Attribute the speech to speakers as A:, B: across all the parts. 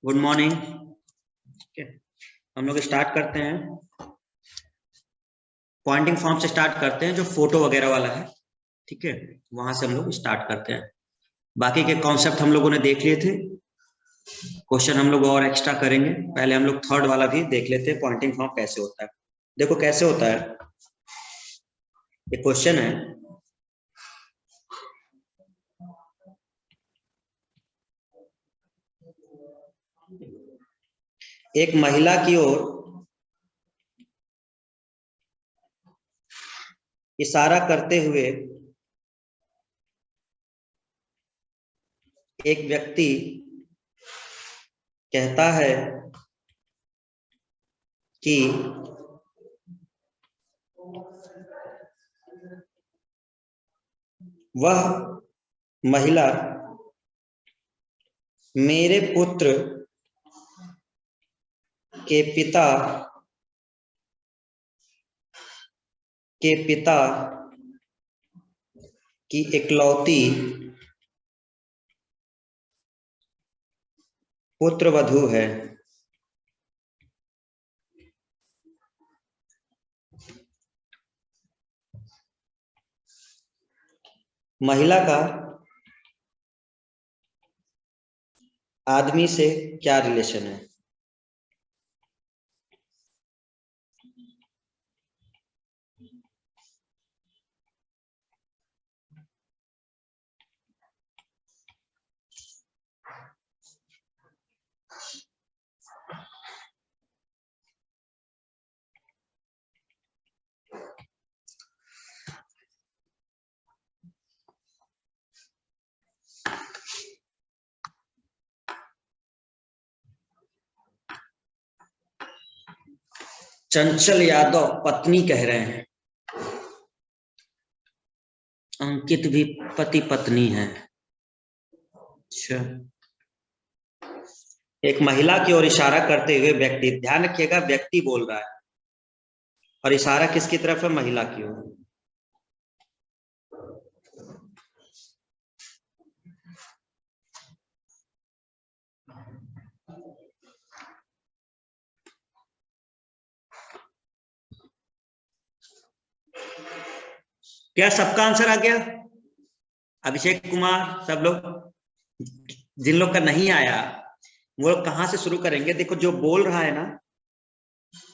A: Good morning. हम लोग start करते हैं, पॉइंटिंग फॉर्म से स्टार्ट करते हैं, जो फोटो वगैरह वाला है। ठीक है, वहां से हम लोग स्टार्ट करते हैं। बाकी के कॉन्सेप्ट हम लोगों ने देख लिए थे, क्वेश्चन हम लोग और एक्स्ट्रा करेंगे। पहले हम लोग थर्ड वाला भी देख लेते हैं, पॉइंटिंग फॉर्म कैसे होता है। देखो कैसे होता है, ये क्वेश्चन है। एक महिला की ओर इशारा करते हुए एक व्यक्ति कहता है कि वह महिला मेरे पुत्र के पिता की इकलौती पुत्रवधू है। महिला का आदमी से क्या रिलेशन है? चंचल यादव पत्नी कह रहे हैं, अंकित भी पति पत्नी है। अच्छा, एक महिला की ओर इशारा करते हुए व्यक्ति, ध्यान रखिएगा व्यक्ति बोल रहा है और इशारा किसकी तरफ है? महिला की ओर। क्या सबका आंसर आ गया? अभिषेक कुमार, सब लोग? जिन लोग का नहीं आया वो लोग कहां से शुरू करेंगे? देखो, जो बोल रहा है ना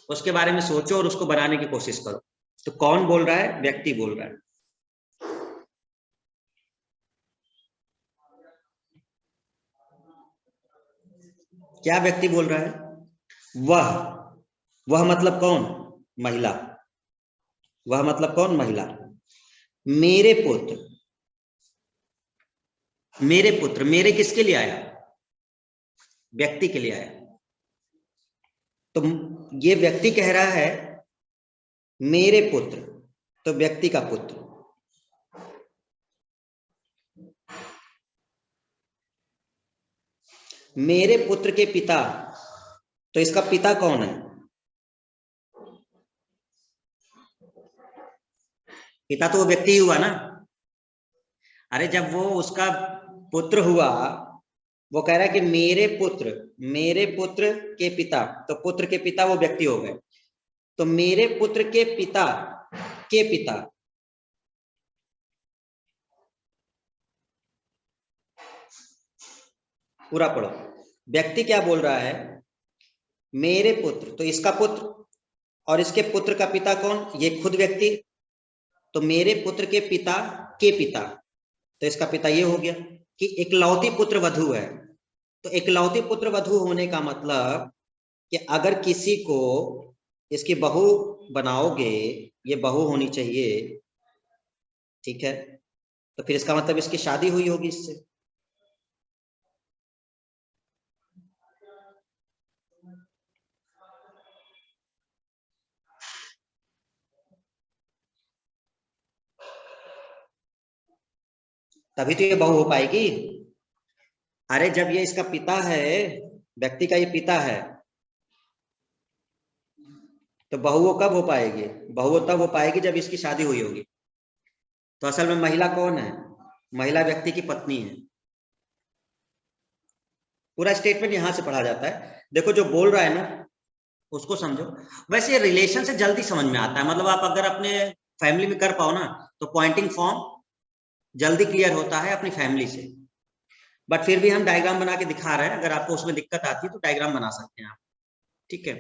A: उसके बारे में सोचो और उसको बनाने की कोशिश करो। तो कौन बोल रहा है? व्यक्ति बोल रहा है। क्या व्यक्ति बोल रहा है? वह मतलब कौन? महिला। वह मतलब कौन? महिला। मेरे पुत्र, मेरे किसके लिए आया? व्यक्ति के लिए आया। तो ये व्यक्ति कह रहा है मेरे पुत्र, तो व्यक्ति का पुत्र। मेरे पुत्र के पिता, तो इसका पिता कौन है? पिता तो वो व्यक्ति ही हुआ ना। अरे जब वो उसका पुत्र हुआ, वो कह रहा है कि मेरे पुत्र के पिता, तो पुत्र के पिता वो व्यक्ति हो गए। तो मेरे पुत्र के पिता पूरा पढ़ो। व्यक्ति क्या बोल रहा है? मेरे पुत्र, तो इसका पुत्र, और इसके पुत्र का पिता कौन? ये खुद व्यक्ति। तो मेरे पुत्र के पिता, तो इसका पिता ये हो गया कि इकलौती पुत्र वधू है। तो इकलौती पुत्र वधू होने का मतलब कि अगर किसी को इसकी बहू बनाओगे, ये बहू होनी चाहिए, ठीक है? तो फिर इसका मतलब इसकी शादी हुई होगी इससे। तभी तो ये बहू हो पाएगी। अरे जब ये इसका पिता है, व्यक्ति का ये पिता है, तो बहु कब हो पाएगी? बहु तब हो पाएगी जब इसकी शादी हुई होगी। तो असल में महिला कौन है? महिला व्यक्ति की पत्नी है। पूरा स्टेटमेंट यहां से पढ़ा जाता है। देखो जो बोल रहा है ना उसको समझो। वैसे रिलेशन से जल्दी समझ में आता है, मतलब आप अगर अपने फैमिली में कर पाओ ना तो पॉइंटिंग फॉर्म जल्दी क्लियर होता है अपनी फैमिली से। बट फिर भी हम डायग्राम बना के दिखा रहे हैं, अगर आपको उसमें दिक्कत आती है तो डायग्राम बना सकते हैं आप। ठीक है,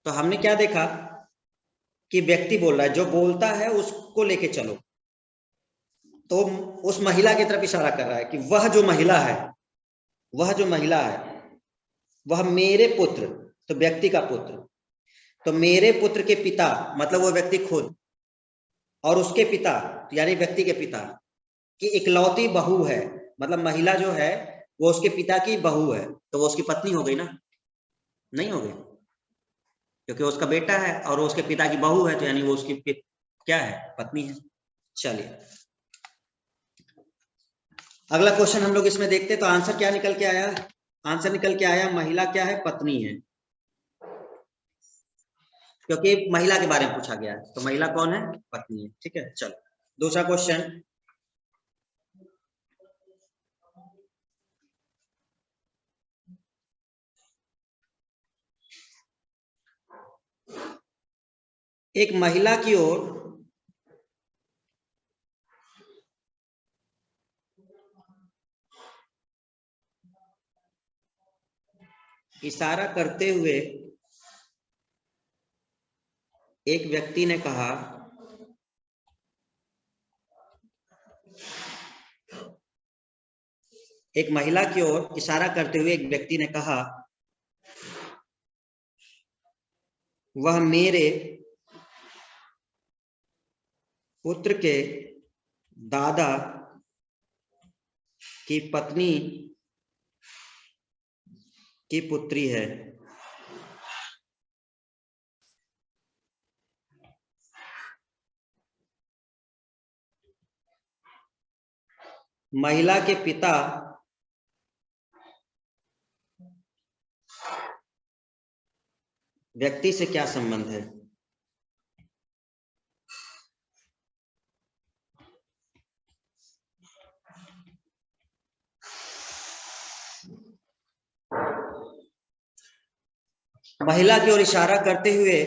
A: तो हमने क्या देखा कि व्यक्ति बोल रहा है, जो बोलता है उसको लेके चलो। तो उस महिला की तरफ इशारा कर रहा है कि वह जो महिला है, वह जो महिला है वह मेरे पुत्र, तो व्यक्ति का पुत्र, तो मेरे पुत्र के पिता मतलब वो व्यक्ति खुद, और उसके पिता यानी व्यक्ति के पिता की इकलौती बहू है। मतलब महिला जो है वो उसके पिता की बहू है, तो वो उसकी पत्नी हो गई ना? नहीं हो गई, क्योंकि वो उसका बेटा है और वो उसके पिता की बहू है, तो यानी वो उसकी क्या है? पत्नी है। चलिए अगला क्वेश्चन हम लोग इसमें देखते हैं। तो आंसर क्या निकल के आया? आंसर निकल के आया महिला क्या है? पत्नी है, क्योंकि महिला के बारे में पूछा गया है। तो महिला कौन है? पत्नी है। ठीक है, चलो दूसरा क्वेश्चन। एक महिला की ओर इशारा करते हुए एक व्यक्ति ने कहा, एक महिला की ओर इशारा करते हुए एक व्यक्ति ने कहा, वह मेरे पुत्र के दादा की पत्नी की पुत्री है। महिला के पिता व्यक्ति से क्या संबंध है? महिला की ओर इशारा करते हुए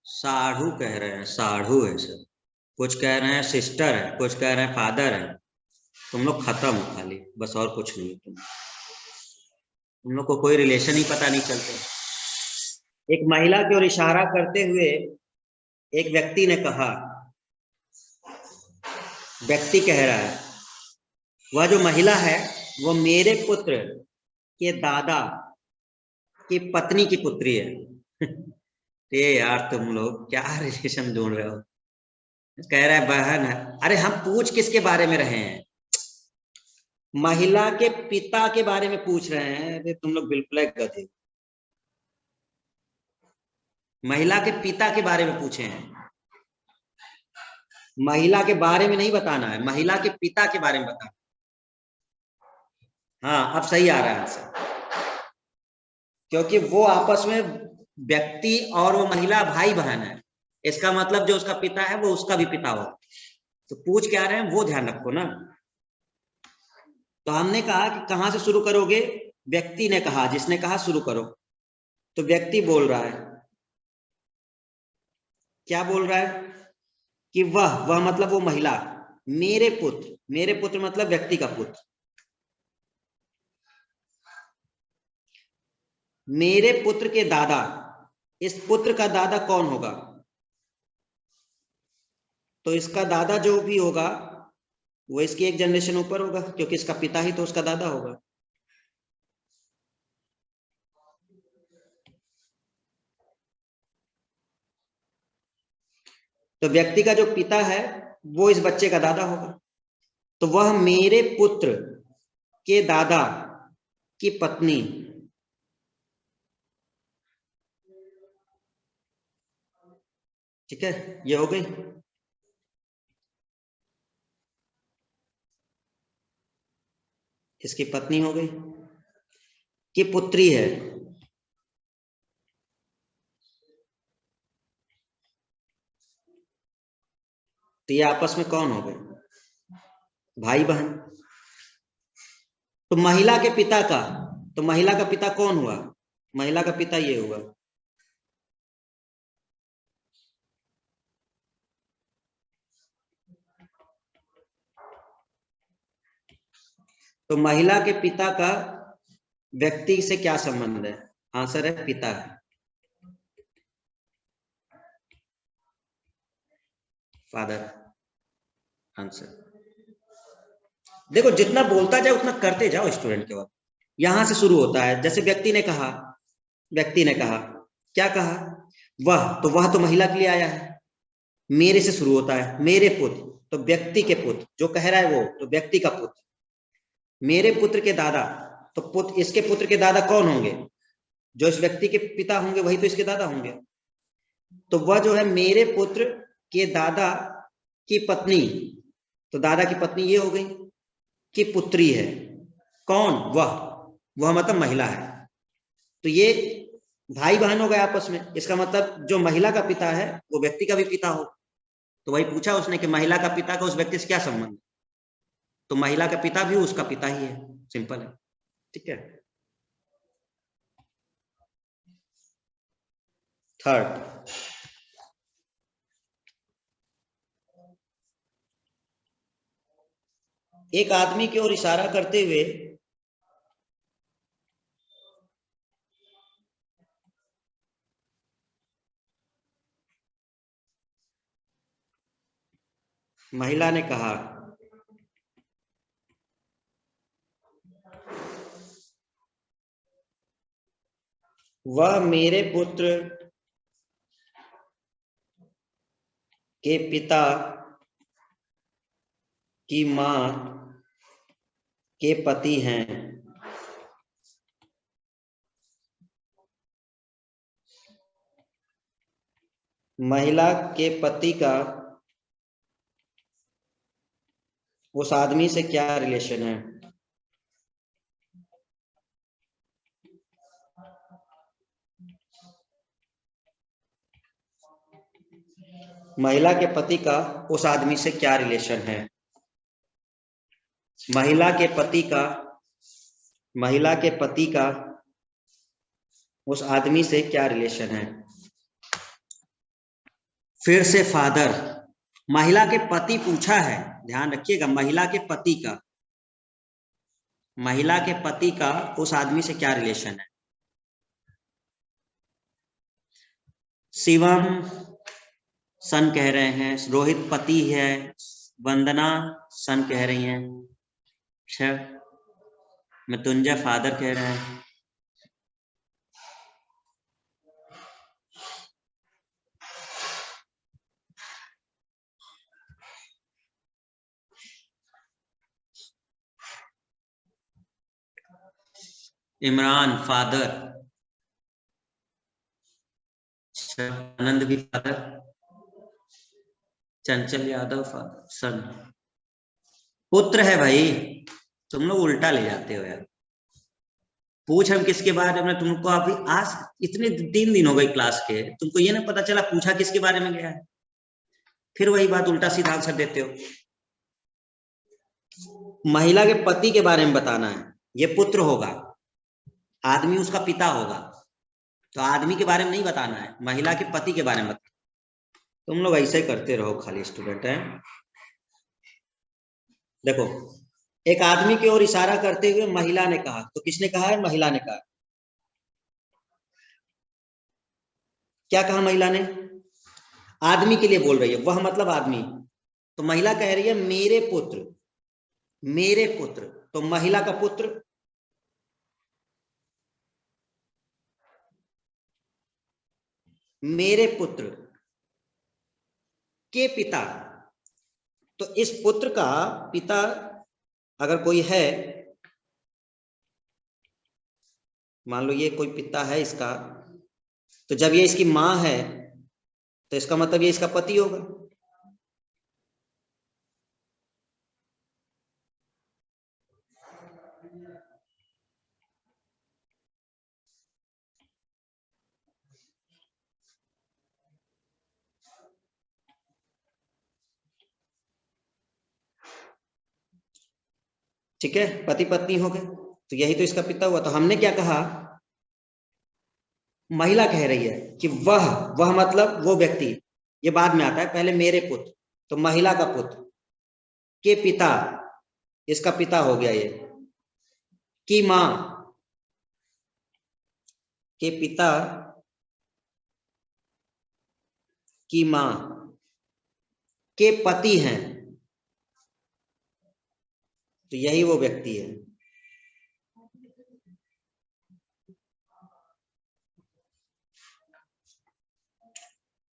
A: साढ़ू कह रहे हैं, साढ़ू है सर। कुछ कह रहे हैं सिस्टर है, कुछ कह रहे हैं फादर है। तुम लोग खत्म हो खाली, बस और कुछ नहीं। तुम लोग को कोई रिलेशन ही पता नहीं चलते। एक महिला की ओर इशारा करते हुए एक व्यक्ति ने कहा, व्यक्ति कह रहा है वह जो महिला है वो मेरे पुत्र के दादा की पत्नी की पुत्री है। ये यार तुम लोग क्या रिलेशन ढूंढ रहे हो? कह रहा है बहन है। अरे हम पूछ किसके बारे में रहे हैं? महिला के पिता के बारे में पूछ रहे हैं। अरे तुम लोग बिल्कुल गधे। महिला के पिता के बारे में पूछे हैं, महिला के बारे में नहीं बताना है, महिला के पिता के बारे में बताना। हाँ अब सही आ रहा है आंसर, क्योंकि वो आपस में व्यक्ति और वो महिला भाई बहन है। इसका मतलब जो उसका पिता है वो उसका भी पिता हो। तो पूछ क्या रहे हैं वो ध्यान रखो ना। तो हमने कहा कि कहां से शुरू करोगे? व्यक्ति ने कहा, जिसने कहा शुरू करो। तो व्यक्ति बोल रहा है, क्या बोल रहा है कि वह मतलब वो महिला, मेरे पुत्र, मेरे पुत्र मतलब व्यक्ति का पुत्र, मेरे पुत्र के दादा। इस पुत्र का दादा कौन होगा? तो इसका दादा जो भी होगा वो इसकी एक जनरेशन ऊपर होगा, क्योंकि इसका पिता ही तो उसका दादा होगा। तो व्यक्ति का जो पिता है वो इस बच्चे का दादा होगा। तो वह मेरे पुत्र के दादा की पत्नी ठीक है, ये हो गई। इसकी पत्नी हो गई, कि पुत्री है, तो ये आपस में कौन हो गए? भाई बहन। तो महिला के पिता का, तो महिला का पिता कौन हुआ? महिला का पिता ये हुआ। तो महिला के पिता का व्यक्ति से क्या संबंध है? आंसर है पिता है, फादर आंसर। देखो जितना बोलता जाए उतना करते जाओ स्टूडेंट के बाद। यहां से शुरू होता है, जैसे व्यक्ति ने कहा, व्यक्ति ने कहा, क्या कहा? वह, तो वह तो महिला के लिए आया है। मेरे से शुरू होता है, मेरे पुत्र, तो व्यक्ति के पुत्र, जो कह रहा है वो तो व्यक्ति का पुत्र। मेरे पुत्र के दादा, तो पुत्र, इसके पुत्र के दादा कौन होंगे? जो इस व्यक्ति के पिता होंगे वही तो इसके दादा होंगे। तो वह जो है मेरे पुत्र के दादा की पत्नी, तो दादा की पत्नी ये हो गई कि पुत्री है। कौन? वह मतलब महिला है। तो ये भाई बहन हो गए आपस में, इसका मतलब जो महिला का पिता है वो व्यक्ति का भी पिता हो। तो वही पूछा उसने कि महिला का पिता का उस व्यक्ति से क्या संबंध? तो महिला का पिता भी उसका पिता ही है, सिंपल है। ठीक है। थर्ड, एक आदमी की ओर इशारा करते हुए महिला ने कहा, वह मेरे पुत्र के पिता की मां के पति हैं। महिला के पति का उस आदमी से क्या रिलेशन है? महिला के पति का उस आदमी से क्या रिलेशन है? महिला के पति का, महिला के पति का उस आदमी से क्या रिलेशन है? फिर से फादर, महिला के पति पूछा है, ध्यान रखिएगा, महिला के पति का, महिला के पति का उस आदमी से क्या रिलेशन है? शिवम सन कह रहे हैं, रोहित पति है, वंदना सन कह रही हैं, मृत्युंजय फादर कह रहे हैं। इमरान फादर, आनंद भी फादर, चंचल यादव फादर, सन। पुत्र है भाई, तुम लोग उल्टा ले जाते हो यार। पूछ हम किसके बारे में, तुमको अभी आज इतने 3 दिन हो गए क्लास के, तुमको ये ना पता चला पूछा किसके बारे में गया है? फिर वही बात उल्टा सीधा आंसर देते हो। महिला के पति के बारे में बताना है, ये पुत्र होगा, आदमी उसका पिता होगा, तो आदमी के बारे में नहीं बताना है, महिला के पति के बारे में बताना। तुम लोग ऐसे करते रहो खाली स्टूडेंट है। देखो, एक आदमी की ओर इशारा करते हुए महिला ने कहा, तो किसने कहा है? महिला ने कहा। क्या कहा महिला ने? आदमी के लिए बोल रही है, वह मतलब आदमी। तो महिला कह रही है मेरे पुत्र, मेरे पुत्र, तो महिला का पुत्र, मेरे पुत्र के पिता, तो इस पुत्र का पिता अगर कोई है, मान लो ये कोई पिता है इसका, तो जब ये इसकी मां है तो इसका मतलब ये इसका पति होगा। ठीक है, पति पत्नी हो गए, तो यही तो इसका पिता हुआ। तो हमने क्या कहा, महिला कह रही है कि वह मतलब वो व्यक्ति, ये बाद में आता है, पहले मेरे पुत्र, तो महिला का पुत्र के पिता, इसका पिता हो गया ये, की मां के पिता की मां के पति हैं, तो यही वो व्यक्ति है।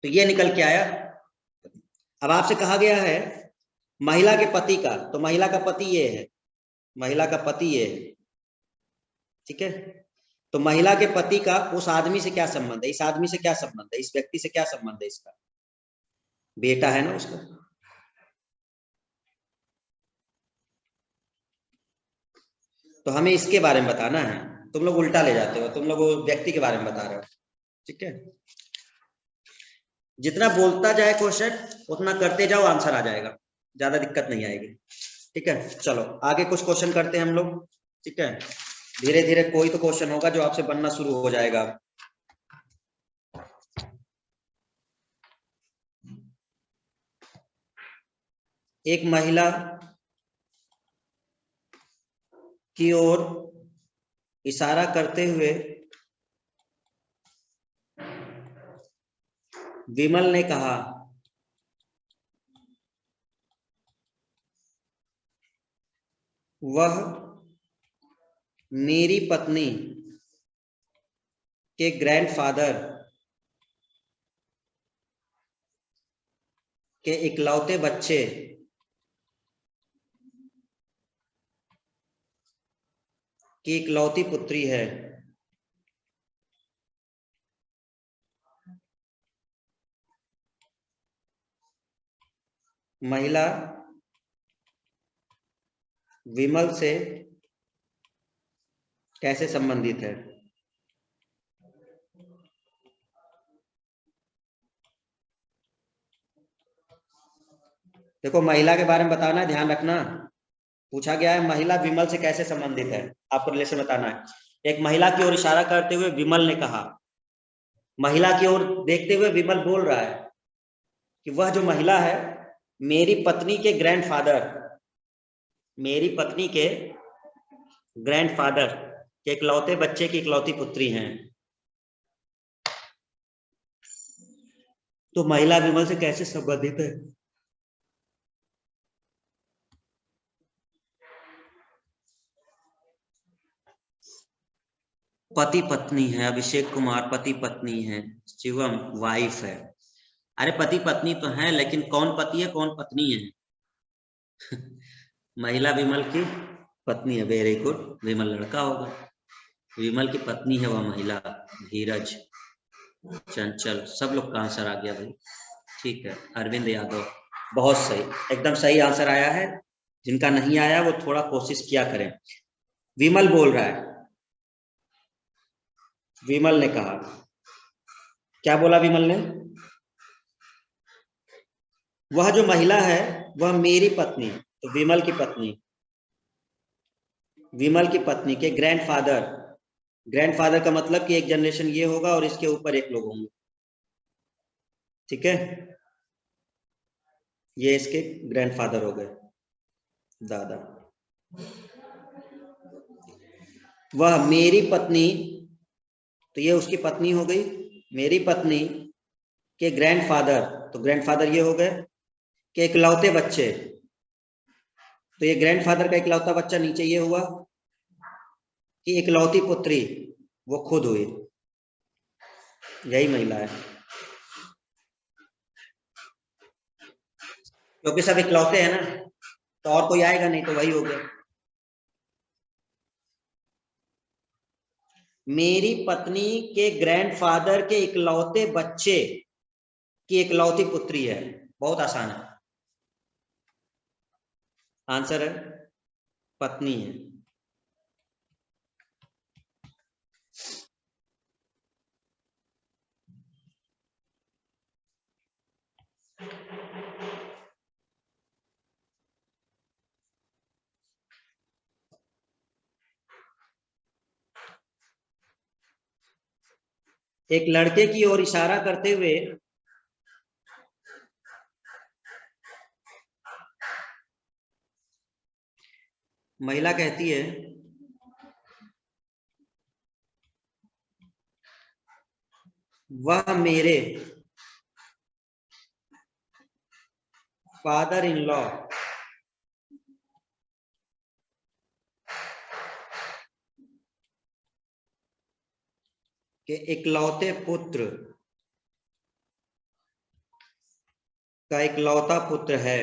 A: तो ये निकल के आया। अब आपसे कहा गया है महिला के पति का, तो महिला का पति ये है, महिला का पति ये है। ठीक है, तो महिला के पति का उस आदमी से क्या संबंध है, इस आदमी से क्या संबंध है, इस व्यक्ति से क्या संबंध है, इसका बेटा है ना उसका। तो हमें इसके बारे में बताना है, तुम लोग उल्टा ले जाते हो, तुम लोग वो व्यक्ति के बारे में बता रहे हो। ठीक है, जितना बोलता जाए क्वेश्चन उतना करते जाओ, आंसर आ जाएगा, ज्यादा दिक्कत नहीं आएगी। ठीक है, चलो आगे कुछ क्वेश्चन करते हैं हम लोग। ठीक है, धीरे धीरे कोई तो क्वेश्चन होगा जो आपसे बनना शुरू हो जाएगा। एक महिला की ओर इशारा करते हुए विमल ने कहा, वह मेरी पत्नी के ग्रैंडफादर के इकलौते बच्चे की इकलौती पुत्री है। महिला विमल से कैसे संबंधित है। देखो महिला के बारे में बताना है, ध्यान रखना, पूछा गया है महिला विमल से कैसे संबंधित है, आपको रिलेशन बताना है। एक महिला की ओर इशारा करते हुए विमल ने कहा, महिला की ओर देखते हुए विमल बोल रहा है कि वह जो महिला है मेरी पत्नी के ग्रैंडफादर, मेरी पत्नी के ग्रैंडफादर के इकलौते बच्चे की इकलौती पुत्री हैं। तो महिला विमल से कैसे संबंधित है। पति पत्नी है, अभिषेक कुमार पति पत्नी है, शिवम वाइफ है। अरे पति पत्नी तो है, लेकिन कौन पति है कौन पत्नी है। महिला विमल की पत्नी है, वेरी गुड, विमल लड़का होगा, विमल की पत्नी है वह महिला। धीरज, चंचल, सब लोग का आंसर आ गया भाई। ठीक है, अरविंद यादव, बहुत सही, एकदम सही आंसर आया है। जिनका नहीं आया वो थोड़ा कोशिश किया करें। विमल बोल रहा है, विमल ने कहा, क्या बोला विमल ने, वह जो महिला है वह मेरी पत्नी, तो विमल की पत्नी, विमल की पत्नी के ग्रैंडफादर, ग्रैंडफादर का मतलब कि एक जनरेशन ये होगा और इसके ऊपर एक लोग होंगे। ठीक है, ये इसके ग्रैंडफादर हो गए, दादा। वह मेरी पत्नी, तो ये उसकी पत्नी हो गई, मेरी पत्नी के ग्रैंडफादर, तो ग्रैंडफादर ये हो गए, के इकलौते बच्चे, तो ये ग्रैंडफादर का इकलौता बच्चा नीचे ये हुआ कि इकलौती पुत्री वो खुद हुई, यही महिला है। क्योंकि सब इकलौते हैं ना, तो और कोई आएगा नहीं, तो वही हो गया। मेरी पत्नी के ग्रैंडफादर के इकलौते बच्चे की इकलौती पुत्री है? बहुत आसान है, आंसर है पत्नी है। एक लड़के की ओर इशारा करते हुए महिला कहती है, वह मेरे फादर इन लॉ के इकलौते पुत्र का इकलौता पुत्र है।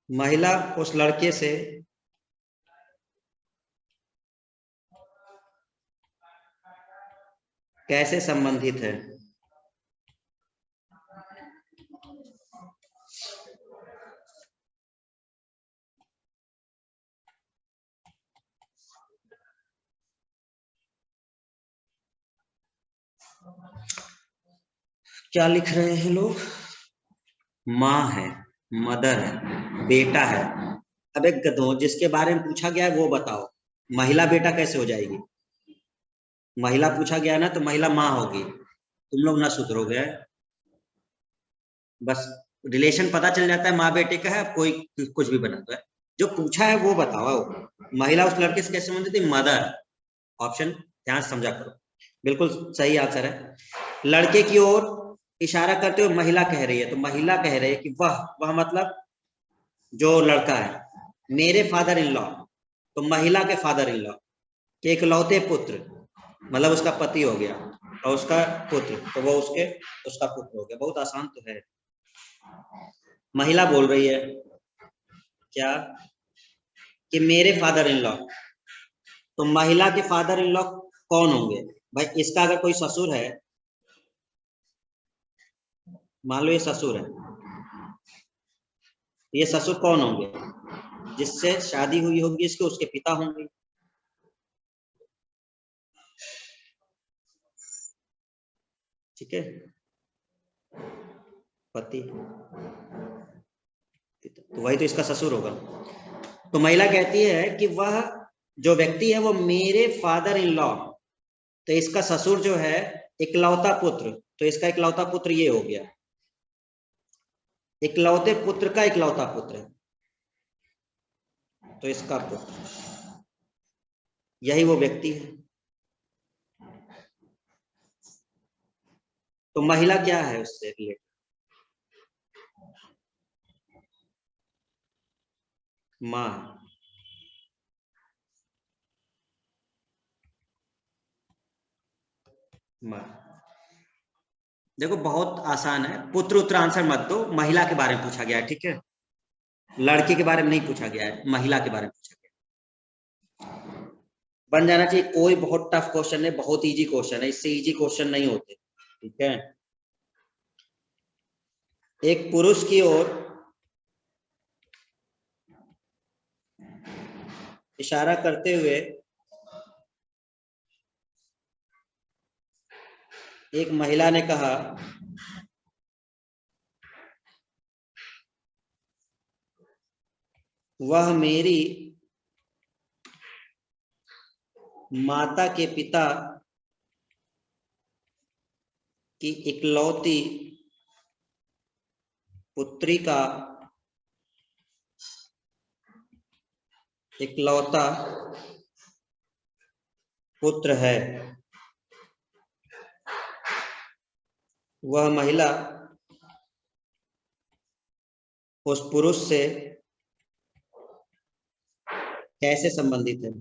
A: महिला उस लड़के से कैसे संबंधित है? क्या लिख रहे हैं लोग? माँ है, मदर है, बेटा है। अब एक गधों जिसके बारे में पूछा गया है वो बताओ, महिला बेटा कैसे हो जाएगी? महिला पूछा गया ना तो महिला माँ होगी। तुम लोग ना सुधरोगे। बस रिलेशन पता चल जाता है माँ बेटे का है, कोई कुछ भी बनाता है। जो पूछा है वो बताओ, महिला उस लड़के से कैसे संबंधित थी? मदर। ऑप्शन ध्यान से समझा करो, बिल्कुल सही आंसर है। लड़के की ओर इशारा करते हुए महिला कह रही है, तो महिला कह रही है कि वह मतलब जो लड़का है, मेरे फादर इन लॉ, तो महिला के फादर इन लॉ के इकलौते पुत्र, मतलब उसका पति हो गया, और उसका पुत्र, तो वो उसका पुत्र हो गया। बहुत आसान तो है। महिला बोल रही है क्या कि मेरे फादर इन लॉ, तो महिला के फादर इन लॉ कौन होंगे? भाई इसका अगर कोई ससुर है, मान लो ये ससुर है, ये ससुर कौन होंगे? जिससे शादी हुई होगी इसके, उसके पिता होंगे। ठीक है, पति, तो वही तो इसका ससुर होगा। तो महिला कहती है कि वह जो व्यक्ति है वो मेरे फादर इन लॉ, तो इसका ससुर जो है इकलौता पुत्र, तो इसका इकलौता पुत्र ये हो गया, इकलौते पुत्र का इकलौता पुत्र है, तो इसका पुत्र, यही वो व्यक्ति है। तो महिला क्या है उससे रिलेटेड? माँ। माँ, देखो बहुत आसान है, पुत्र उत्तर आंसर मत दो, महिला के बारे में पूछा गया है, ठीक है? लड़के के बारे में नहीं पूछा गया है, महिला के बारे में पूछा गया है। बन जाना चाहिए। कोई बहुत टफ क्वेश्चन है, बहुत इजी क्वेश्चन है, इससे इजी क्वेश्चन नहीं होते, ठीक है? एक पुरुष की ओर इशारा करते हुए एक महिला ने कहा, वह मेरी माता के पिता की इकलौती पुत्री का इकलौता पुत्र है। वह महिला उस पुरुष से कैसे संबंधित है?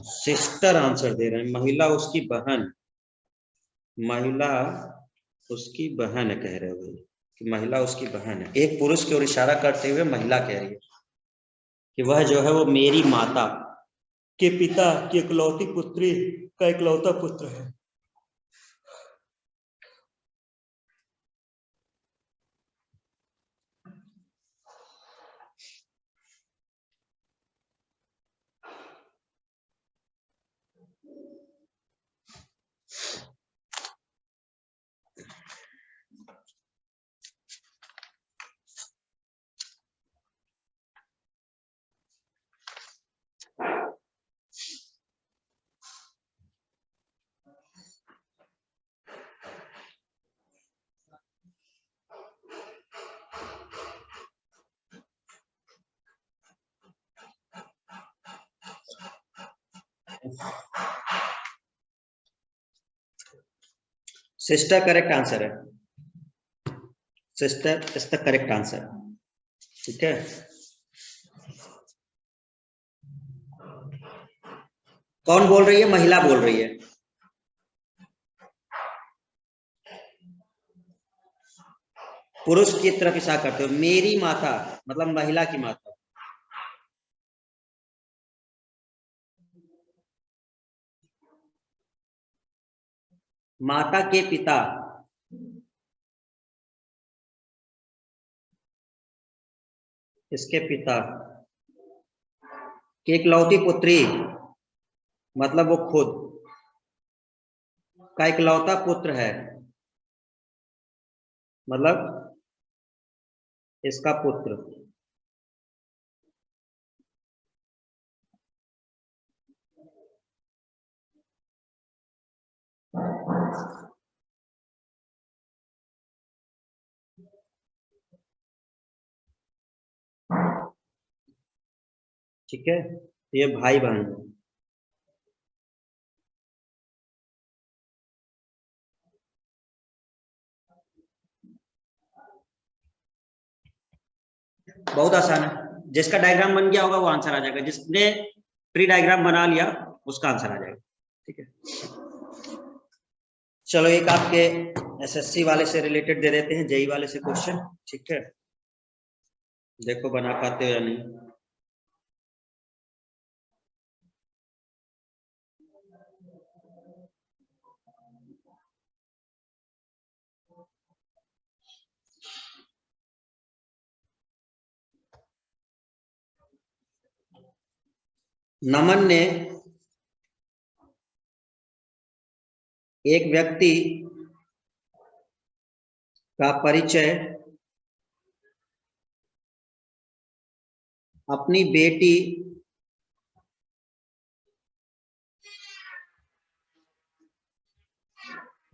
A: सिस्टर आंसर दे रहे हैं, महिला उसकी बहन, महिला उसकी बहन कह रहे हो भाई कि महिला उसकी बहन है। एक पुरुष की ओर इशारा करते हुए महिला कह रही है कि वह जो है वो मेरी माता के पिता की इकलौती पुत्री का इकलौता पुत्र है। सिस्टर करेक्ट आंसर है, sister is the correct answer. ठीक है, कौन बोल रही है? महिला बोल रही है। पुरुष की तरफ इशारा करते हो, मेरी माता मतलब महिला की माता। माता के पिता, इसके पिता की इकलौती पुत्री मतलब वो खुद का इकलौता पुत्र है, मतलब इसका पुत्र। ठीक है, ये भाई बहन है। बहुत आसान है, जिसका डायग्राम बन गया होगा वो आंसर आ जाएगा, जिसने प्री डायग्राम बना लिया उसका आंसर आ जाएगा। ठीक है, चलो एक आपके एसएससी वाले से रिलेटेड दे देते हैं, जेई वाले से क्वेश्चन। ठीक है, देखो बना पाते हो या नहीं। नमन ने एक व्यक्ति का परिचय अपनी बेटी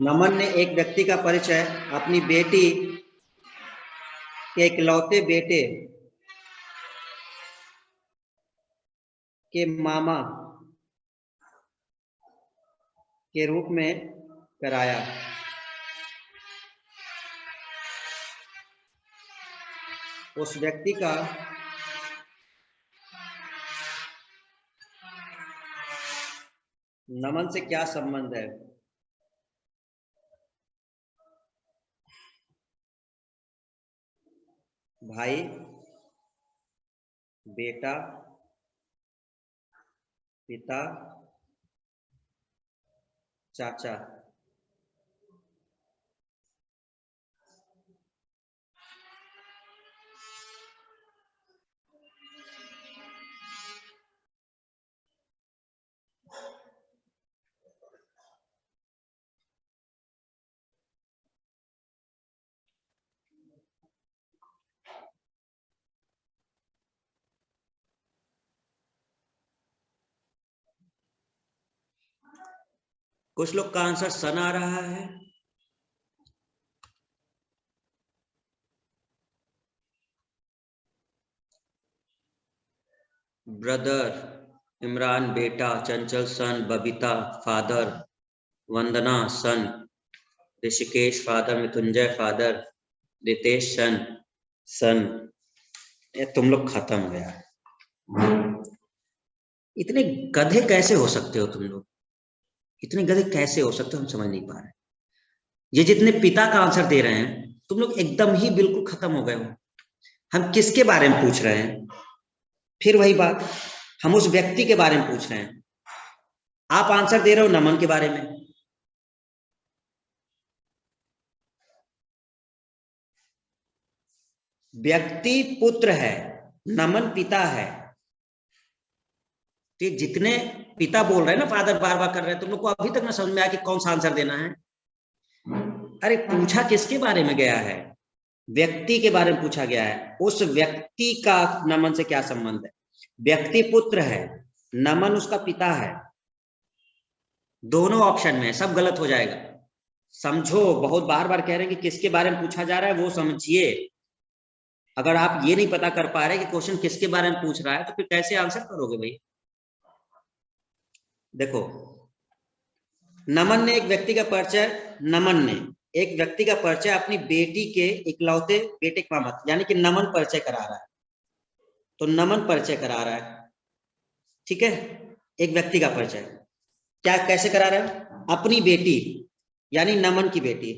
A: नमन ने एक व्यक्ति का परिचय अपनी बेटी के इकलौते बेटे के मामा के रूप में कराया। उस व्यक्ति का नमन से क्या संबंध है? भाई, बेटा, पिता, चाचा। कुछ लोग का आंसर सन आ रहा है। ब्रदर, इमरान बेटा, चंचल सन, बबीता फादर, वंदना सन, ऋषिकेश फादर, मृत्युंजय फादर, रितेश सन। सन, ये तुम लोग खत्म हो यार। इतने गधे कैसे हो सकते हो तुम लोग? इतने गधे कैसे हो सकते हो, हम समझ नहीं पा रहे। ये जितने पिता का आंसर दे रहे हैं, तुम लोग एकदम ही बिल्कुल खत्म हो गए हो। हम किसके बारे में पूछ रहे हैं? फिर वही बात, हम उस व्यक्ति के बारे में पूछ रहे हैं। आप आंसर दे रहे हो नमन के बारे में। व्यक्ति पुत्र है, नमन पिता है। तो जितने पिता बोल रहे हैं ना, फादर बार बार कर रहे हैं, तुम लोग को अभी तक ना समझ में आया कि कौन सा आंसर देना है। अरे पूछा किसके बारे में गया है? व्यक्ति के बारे में पूछा गया है। उस व्यक्ति का नमन से क्या संबंध है? व्यक्ति पुत्र है, नमन उसका पिता है। दोनों ऑप्शन में सब गलत हो जाएगा। समझो, बहुत बार बार कह रहे हैं कि किसके बारे में पूछा जा रहा है, वो समझिए। अगर आप ये नहीं पता कर पा रहे कि क्वेश्चन किसके बारे में पूछ रहा है, तो फिर कैसे आंसर करोगे भाई? देखो, नमन ने एक व्यक्ति का परिचय नमन ने एक व्यक्ति का परिचय अपनी बेटी के इकलौते बेटे का मत, यानी कि नमन परिचय करा रहा है। तो नमन परिचय करा रहा है, ठीक है। एक व्यक्ति का परिचय क्या कैसे करा रहा है? अपनी बेटी, यानी नमन की बेटी।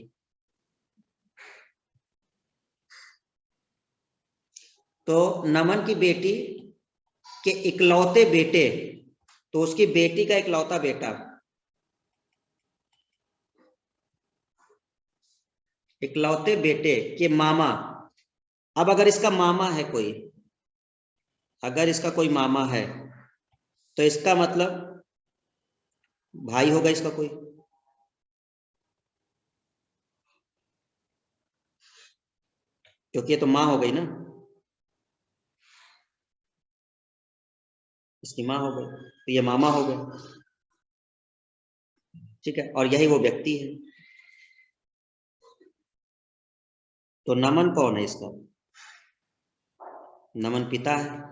A: तो नमन की बेटी के इकलौते बेटे, तो उसकी बेटी का इकलौता बेटा, इकलौते बेटे के मामा। अब अगर इसका मामा है कोई, अगर इसका कोई मामा है, तो इसका मतलब भाई होगा इसका कोई। क्योंकि ये तो माँ हो गई ना, इसकी माँ हो गई, तो ये मामा हो गए, ठीक है। और यही वो व्यक्ति है। तो नमन कौन है इसका? नमन पिता है।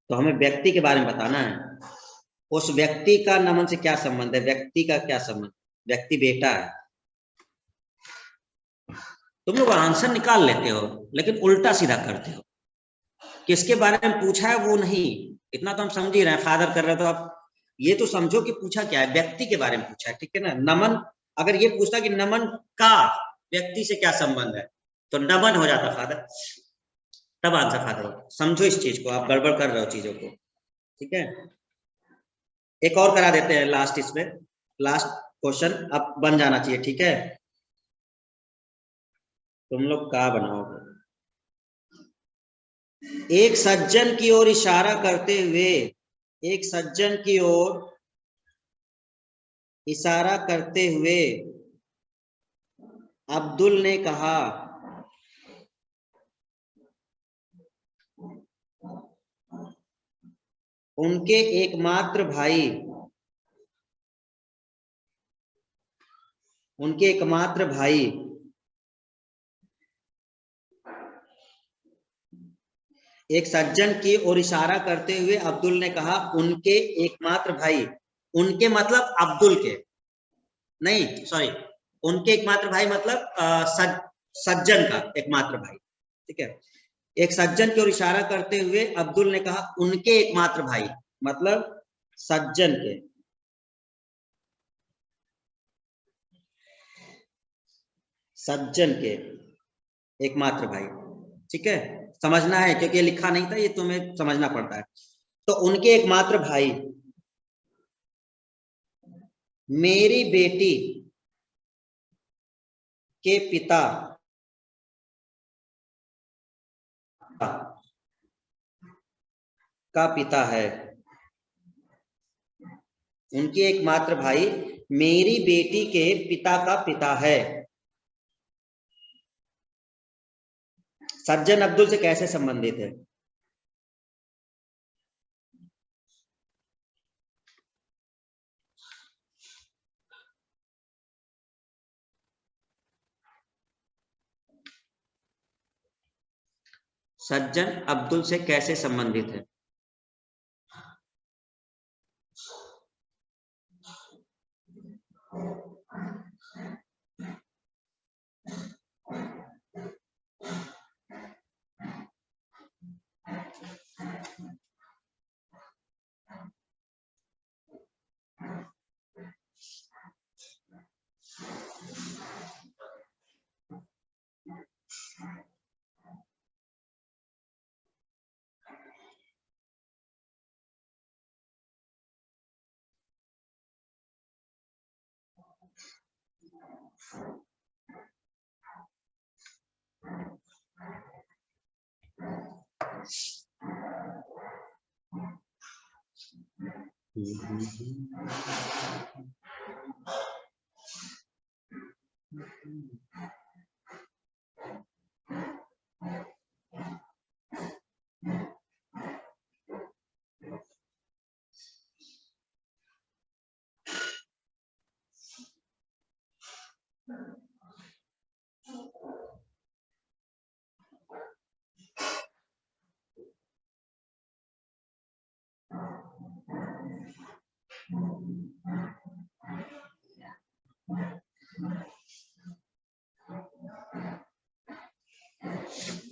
A: तो हमें व्यक्ति के बारे में बताना है। उस व्यक्ति का नमन से क्या संबंध है? व्यक्ति का क्या संबंध? व्यक्ति बेटा है। तुम लोग आंसर निकाल लेते हो, लेकिन उल्टा सीधा करते हो। किसके बारे में पूछा है वो नहीं, इतना तो हम समझ ही रहे हैं। फादर कर रहे हो तो आप ये तो समझो कि पूछा क्या है, व्यक्ति के बारे में पूछा है, ठीक है ना। नमन, अगर ये पूछता कि नमन का व्यक्ति से क्या संबंध है, तो नमन हो जाता फादर, तब आंसर फादर हो। समझो इस चीज को, आप गड़बड़ कर रहे हो चीजों को, ठीक है। एक और करा देते हैं लास्ट, इसमें लास्ट क्वेश्चन अब बन जाना चाहिए, ठीक है। तुम लोग क्या बनाओगे? एक सज्जन की ओर इशारा करते हुए, एक सज्जन की ओर इशारा करते हुए अब्दुल ने कहा, उनके एकमात्र भाई, उनके एकमात्र भाई एक सज्जन की ओर इशारा करते हुए अब्दुल ने कहा, उनके एकमात्र भाई। उनके मतलब अब्दुल के, नहीं सॉरी, उनके एकमात्र भाई मतलब सज्जन का एकमात्र भाई, ठीक है। एक सज्जन की ओर इशारा करते हुए अब्दुल ने कहा, उनके एकमात्र भाई मतलब सज्जन के, सज्जन के एकमात्र भाई, ठीक है। समझना है क्योंकि ये लिखा नहीं था, ये तुम्हें समझना पड़ता है। तो उनके एकमात्र भाई मेरी बेटी के पिता का पिता है। उनके एकमात्र भाई मेरी बेटी के पिता का पिता है। सज्जन अब्दुल से कैसे संबंधित है? सज्जन अब्दुल से कैसे संबंधित है?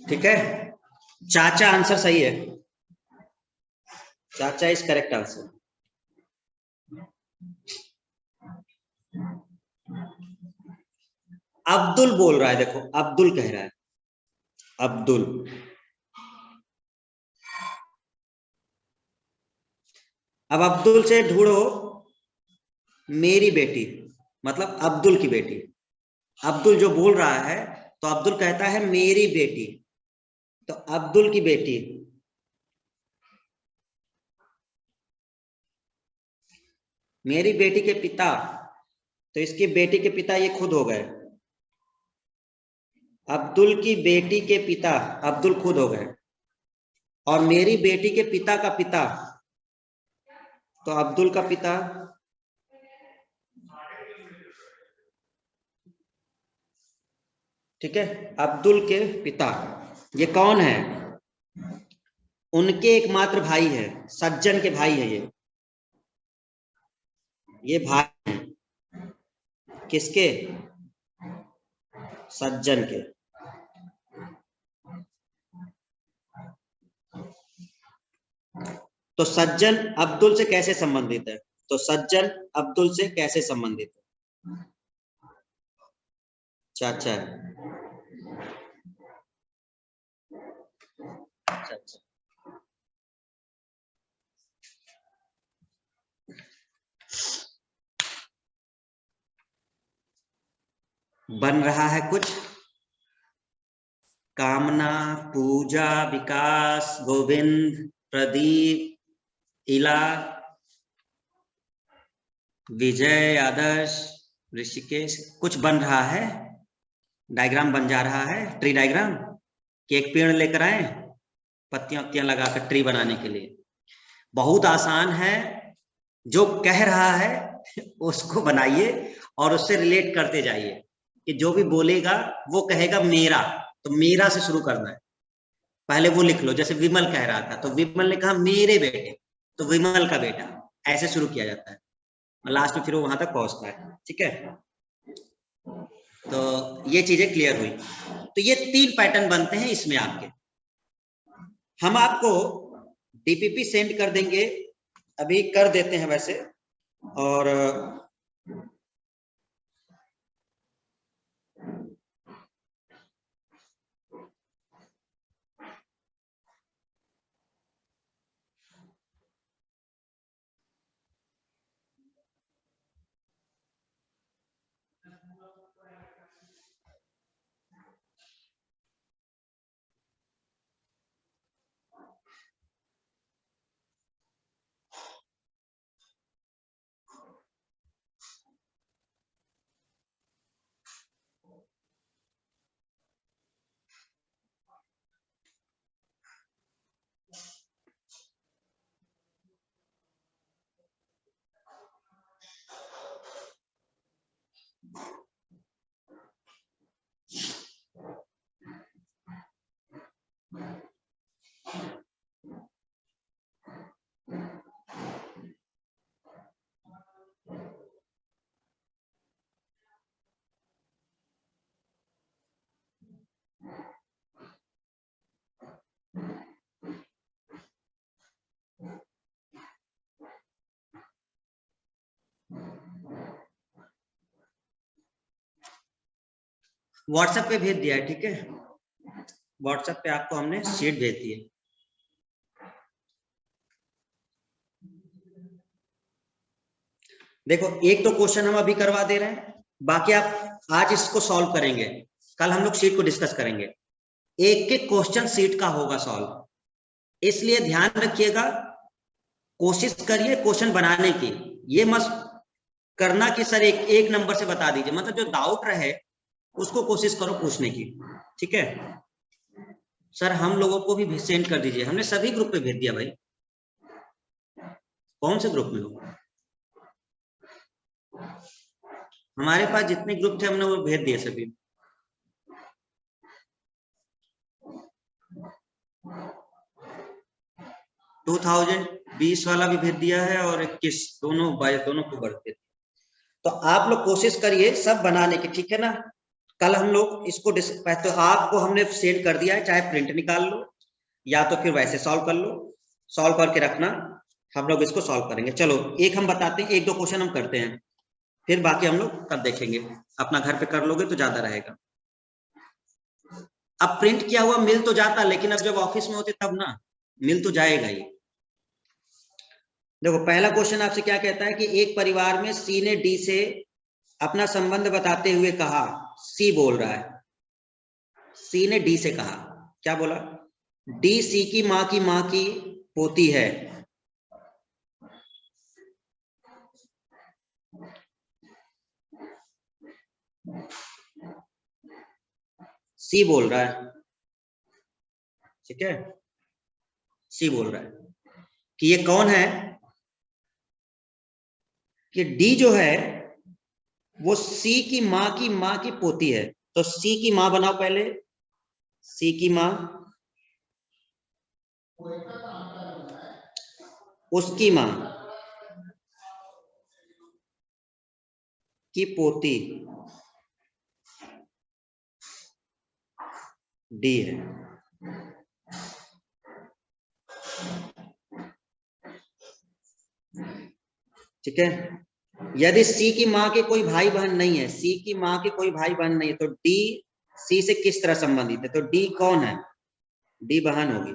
A: ठीक है, चाचा आंसर सही है, चाचा इज करेक्ट आंसर। अब्दुल बोल रहा है, देखो अब्दुल कह रहा है, अब्दुल। अब अब्दुल से ढूंढो मेरी बेटी, मतलब अब्दुल की बेटी। अब्दुल जो बोल रहा है तो अब्दुल कहता है मेरी बेटी, तो अब्दुल की बेटी, मेरी बेटी के पिता, तो इसकी बेटी के पिता ये खुद हो गए। अब्दुल की बेटी के पिता अब्दुल खुद हो गए, और मेरी बेटी के पिता का पिता, तो अब्दुल का पिता, ठीक है, अब्दुल के पिता ये कौन है? उनके एकमात्र भाई है, सज्जन के भाई है ये भाई है किसके? सज्जन के। तो सज्जन अब्दुल से कैसे संबंधित है? तो सज्जन अब्दुल से कैसे संबंधित है? चाचा है। चाचा। बन रहा है कुछ? कामना, पूजा, विकास, गोविंद, प्रदीप, इला, विजय, आदर्श, ऋषिकेश, कुछ बन रहा है, डायग्राम बन जा रहा है, ट्री डायग्राम, कि एक पेड़ लेकर आए पत्तियां उत्तियां लगाकर ट्री बनाने के लिए। बहुत आसान है, जो कह रहा है उसको बनाइए और उससे रिलेट करते जाइए, कि जो भी बोलेगा वो कहेगा मेरा, तो मेरा से शुरू करना है। पहले वो लिख लो, जैसे विमल कह रहा था तो विमल ने कहा मेरे बेटे, तो विमल का बेटा, ऐसे शुरू किया जाता है, लास्ट में फिर वो वहां तक पहुंचता है। ठीक है, तो ये चीजें क्लियर हुई। तो ये 3 पैटर्न बनते हैं इसमें आपके। हम आपको डीपीपी सेंड कर देंगे, अभी कर देते हैं वैसे, और व्हाट्सएप पे भेज दिया है। ठीक है, व्हाट्सएप पे आपको हमने शीट भेज दी है। देखो एक तो क्वेश्चन हम अभी करवा दे रहे हैं, बाकी आप आज इसको सॉल्व करेंगे, कल हम लोग शीट को डिस्कस करेंगे। एक एक क्वेश्चन शीट का होगा सॉल्व, इसलिए ध्यान रखिएगा, कोशिश करिए क्वेश्चन बनाने की। ये मत करना कि सर एक नंबर से बता दीजिए, मतलब जो डाउट रहे उसको कोशिश करो पूछने की, ठीक है। सर हम लोगों को भी सेंड कर दीजिए, हमने सभी ग्रुप पे भेज दिया भाई। कौन से ग्रुप में हो? हमारे पास जितने ग्रुप थे हमने वो भेज दिए सभी। टू 2020 वाला भी भेज दिया है और 21 दोनों को भर दिया। तो आप लोग कोशिश करिए सब बनाने की, ठीक है ना। कल हम लोग इसको तो आपको हमने सेंड कर दिया है, चाहे प्रिंट निकाल लो या तो फिर वैसे सॉल्व कर लो, सॉल्व करके रखना, हम लोग इसको सॉल्व करेंगे। चलो एक हम बताते हैं, एक दो क्वेश्चन हम करते हैं, फिर बाकी हम लोग कल देखेंगे। अपना घर पे कर लोगे तो ज्यादा रहेगा। अब प्रिंट किया हुआ मिल तो जाता, लेकिन अब जब ऑफिस में होते तब ना मिल तो जाएगा ही। देखो पहला क्वेश्चन आपसे क्या कहता है कि एक परिवार में सी ने डी से अपना संबंध बताते हुए कहा, सी बोल रहा है, सी ने डी से कहा, क्या बोला? डी सी की मां की पोती है। सी बोल रहा है, ठीक है, सी बोल रहा है कि ये कौन है, कि डी जो है वो सी की मां की पोती है। तो सी की मां बनाओ पहले, सी की मां, उसकी मां की पोती डी है। ठीक है, यदि सी की मां के कोई भाई बहन नहीं है, सी की मां के कोई भाई बहन नहीं है, तो डी सी से किस तरह संबंधित है? तो डी कौन है? डी बहन होगी।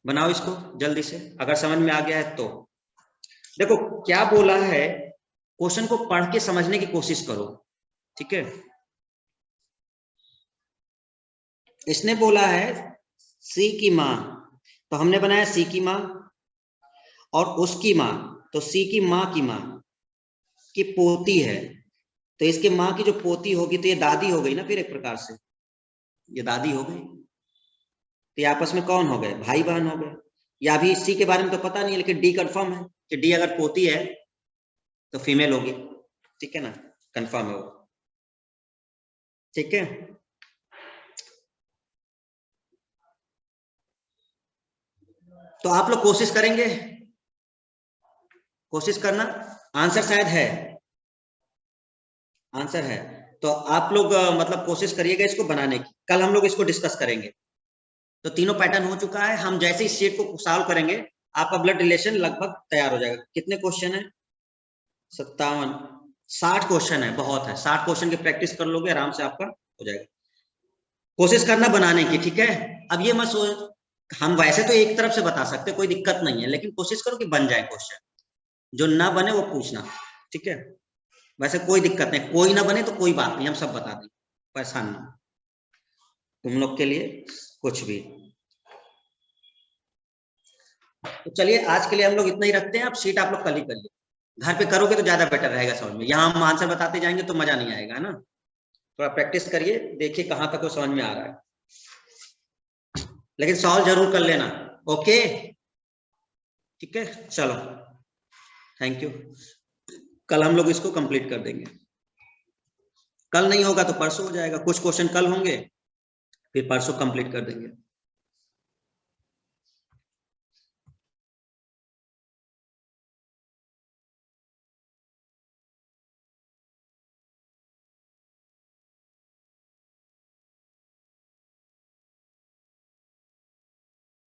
A: बनाओ इसको जल्दी से, अगर समझ में आ गया है तो। देखो क्या बोला है, क्वेश्चन को पढ़ के समझने की कोशिश करो, ठीक है। इसने बोला है सी की मां, तो हमने बनाया सी की मां, और उसकी मां, तो सी की मां की पोती है, तो इसके मां की जो पोती होगी तो ये दादी हो गई ना, फिर एक प्रकार से ये दादी हो गई। तो ये आपस में कौन हो गए? भाई बहन हो गए। या अभी सी के बारे में तो पता नहीं है, लेकिन डी कंफर्म है कि डी अगर पोती है तो फीमेल होगी, ठीक है ना, कंफर्म है वो, ठीक है। तो आप लोग कोशिश करेंगे, कोशिश करना, आंसर शायद है, आंसर है, तो आप लोग मतलब कोशिश करिएगा इसको बनाने की। कल हम लोग इसको डिस्कस करेंगे। तो तीनों पैटर्न हो चुका है, हम जैसे ही शीट को सॉल्व करेंगे आपका ब्लड रिलेशन लगभग तैयार हो जाएगा। कितने क्वेश्चन है? 57, 60 क्वेश्चन है, बहुत है। 60 क्वेश्चन की प्रैक्टिस कर लोगे आराम से आपका हो जाएगा। कोशिश करना बनाने की, ठीक है। अब ये मत सोच, हम वैसे तो एक तरफ से बता सकते, कोई दिक्कत नहीं है, लेकिन कोशिश करो कि बन जाए क्वेश्चन, जो ना बने वो पूछना, ठीक है। वैसे कोई दिक्कत नहीं, कोई ना बने तो कोई बात नहीं, हम सब बता दें, परेशान ना, तुम लोग के लिए कुछ भी। तो चलिए आज के लिए हम लोग इतना ही रखते हैं, आप शीट आप लोग कल ही करिए, घर पे करोगे तो ज्यादा बेटर रहेगा समझ में। यहाँ हम आंसर बताते जाएंगे तो मजा नहीं आएगा, है ना। थोड़ा प्रैक्टिस करिए, देखिए कहाँ तक वो समझ में आ रहा है, लेकिन सॉल्व जरूर कर लेना, ओके, ठीक है। चलो थैंक यू, कल हम लोग इसको कंप्लीट कर देंगे। कल नहीं होगा तो परसों हो जाएगा, कुछ क्वेश्चन कल होंगे, फिर परसों कंप्लीट कर देंगे।